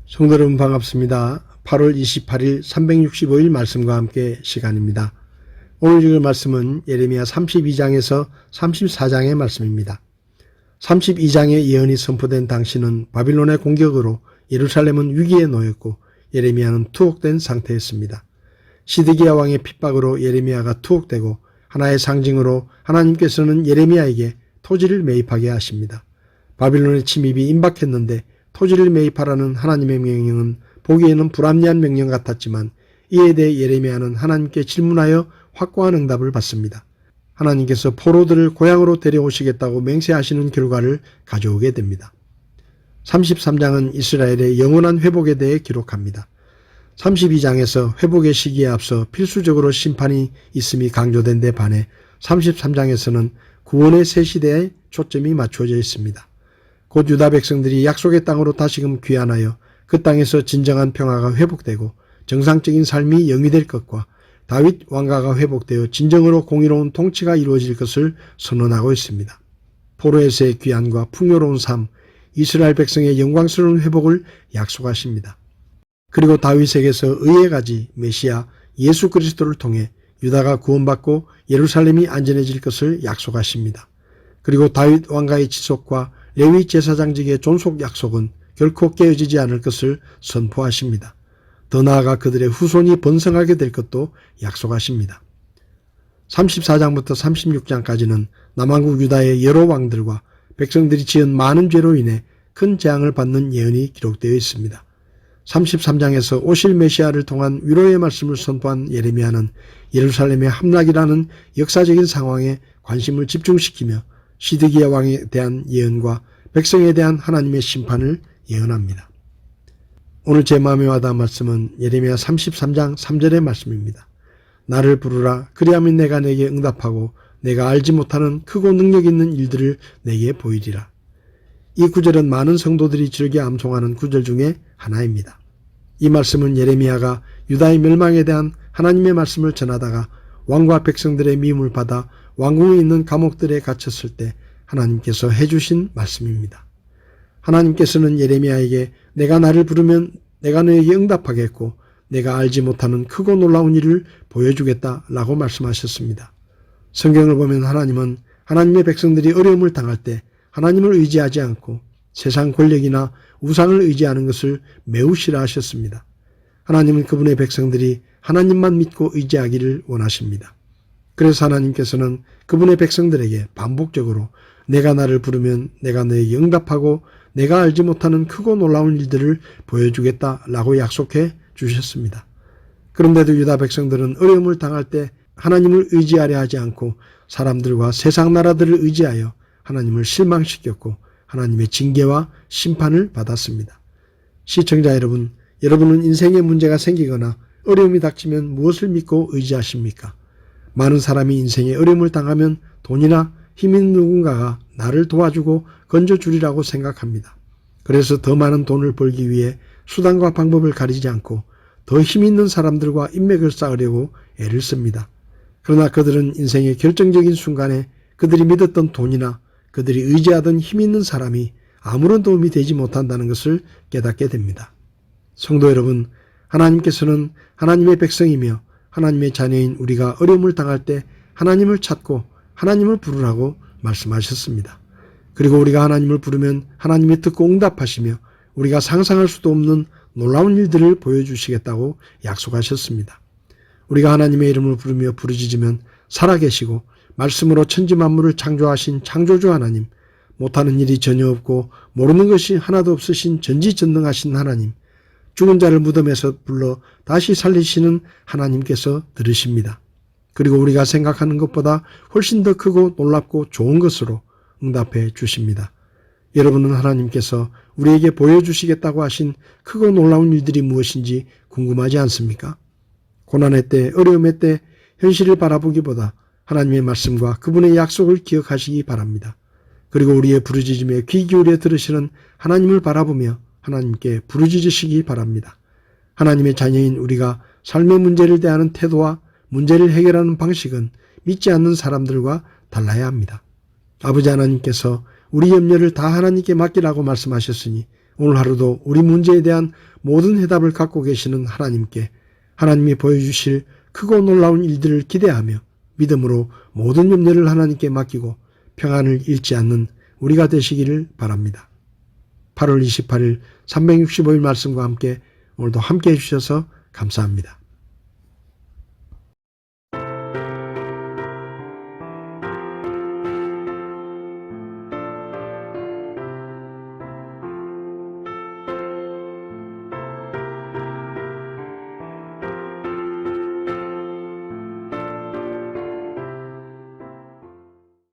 성도 여러분 반갑습니다. 8월 28일 365일 말씀과 함께 시간입니다. 오늘 읽을 말씀은 예레미야 32장에서 34장의 말씀입니다. 32장의 예언이 선포된 당시는 바빌론의 공격으로 예루살렘은 위기에 놓였고 예레미야는 투옥된 상태였습니다. 시드기야 왕의 핍박으로 예레미야가 투옥되고 하나의 상징으로 하나님께서는 예레미야에게 토지를 매입하게 하십니다. 바빌론의 침입이 임박했는데 토지를 매입하라는 하나님의 명령은 보기에는 불합리한 명령 같았지만 이에 대해 예레미야는 하나님께 질문하여 확고한 응답을 받습니다. 하나님께서 포로들을 고향으로 데려오시겠다고 맹세하시는 결과를 가져오게 됩니다. 33장은 이스라엘의 영원한 회복에 대해 기록합니다. 32장에서 회복의 시기에 앞서 필수적으로 심판이 있음이 강조된 데 반해 33장에서는 구원의 새 시대에 초점이 맞춰져 있습니다. 곧 유다 백성들이 약속의 땅으로 다시금 귀환하여 그 땅에서 진정한 평화가 회복되고 정상적인 삶이 영위될 것과 다윗 왕가가 회복되어 진정으로 공의로운 통치가 이루어질 것을 선언하고 있습니다. 포로에서의 귀환과 풍요로운 삶, 이스라엘 백성의 영광스러운 회복을 약속하십니다. 그리고 다윗에게서 의의 가지 메시아 예수 그리스도를 통해 유다가 구원받고 예루살렘이 안전해질 것을 약속하십니다. 그리고 다윗 왕가의 지속과 레위 제사장직의 존속 약속은 결코 깨어지지 않을 것을 선포하십니다. 더 나아가 그들의 후손이 번성하게 될 것도 약속하십니다. 34장부터 36장까지는 남한국 유다의 여러 왕들과 백성들이 지은 많은 죄로 인해 큰 재앙을 받는 예언이 기록되어 있습니다. 33장에서 오실 메시아를 통한 위로의 말씀을 선포한 예레미야는 예루살렘의 함락이라는 역사적인 상황에 관심을 집중시키며 시드기야 왕에 대한 예언과 백성에 대한 하나님의 심판을 예언합니다. 오늘 제 마음에 와닿은 말씀은 예레미야 33장 3절의 말씀입니다. 나를 부르라 그리하면 내가 내게 응답하고 내가 알지 못하는 크고 능력 있는 일들을 내게 보이리라. 이 구절은 많은 성도들이 즐겨 암송하는 구절 중에 하나입니다. 이 말씀은 예레미야가 유다의 멸망에 대한 하나님의 말씀을 전하다가 왕과 백성들의 미움을 받아 왕궁에 있는 감옥들에 갇혔을 때 하나님께서 해주신 말씀입니다. 하나님께서는 예레미야에게 내가 나를 부르면 내가 너에게 응답하겠고 내가 알지 못하는 크고 놀라운 일을 보여주겠다라고 말씀하셨습니다. 성경을 보면 하나님은 하나님의 백성들이 어려움을 당할 때 하나님을 의지하지 않고 세상 권력이나 우상을 의지하는 것을 매우 싫어하셨습니다. 하나님은 그분의 백성들이 하나님만 믿고 의지하기를 원하십니다. 그래서 하나님께서는 그분의 백성들에게 반복적으로 내가 나를 부르면 내가 너에게 응답하고 내가 알지 못하는 크고 놀라운 일들을 보여주겠다라고 약속해 주셨습니다. 그런데도 유다 백성들은 어려움을 당할 때 하나님을 의지하려 하지 않고 사람들과 세상 나라들을 의지하여 하나님을 실망시켰고 하나님의 징계와 심판을 받았습니다. 시청자 여러분, 여러분은 인생에 문제가 생기거나 어려움이 닥치면 무엇을 믿고 의지하십니까? 많은 사람이 인생에 어려움을 당하면 돈이나 힘 있는 누군가가 나를 도와주고 건져주리라고 생각합니다. 그래서 더 많은 돈을 벌기 위해 수단과 방법을 가리지 않고 더 힘 있는 사람들과 인맥을 쌓으려고 애를 씁니다. 그러나 그들은 인생의 결정적인 순간에 그들이 믿었던 돈이나 그들이 의지하던 힘 있는 사람이 아무런 도움이 되지 못한다는 것을 깨닫게 됩니다. 성도 여러분, 하나님께서는 하나님의 백성이며 하나님의 자녀인 우리가 어려움을 당할 때 하나님을 찾고 하나님을 부르라고 말씀하셨습니다. 그리고 우리가 하나님을 부르면 하나님이 듣고 응답하시며 우리가 상상할 수도 없는 놀라운 일들을 보여주시겠다고 약속하셨습니다. 우리가 하나님의 이름을 부르며 부르짖으면 살아계시고 말씀으로 천지 만물을 창조하신 창조주 하나님, 못하는 일이 전혀 없고 모르는 것이 하나도 없으신 전지전능하신 하나님, 죽은 자를 무덤에서 불러 다시 살리시는 하나님께서 들으십니다. 그리고 우리가 생각하는 것보다 훨씬 더 크고 놀랍고 좋은 것으로 응답해 주십니다. 여러분은 하나님께서 우리에게 보여주시겠다고 하신 크고 놀라운 일들이 무엇인지 궁금하지 않습니까? 고난의 때, 어려움의 때 현실을 바라보기보다 하나님의 말씀과 그분의 약속을 기억하시기 바랍니다. 그리고 우리의 부르짖음에 귀 기울여 들으시는 하나님을 바라보며 하나님께 부르짖으시기 바랍니다. 하나님의 자녀인 우리가 삶의 문제를 대하는 태도와 문제를 해결하는 방식은 믿지 않는 사람들과 달라야 합니다. 아버지 하나님께서 우리 염려를 다 하나님께 맡기라고 말씀하셨으니 오늘 하루도 우리 문제에 대한 모든 해답을 갖고 계시는 하나님께 하나님이 보여주실 크고 놀라운 일들을 기대하며 믿음으로 모든 염려를 하나님께 맡기고 평안을 잃지 않는 우리가 되시기를 바랍니다. 8월 28일 365일 말씀과 함께 오늘도 함께 해주셔서 감사합니다.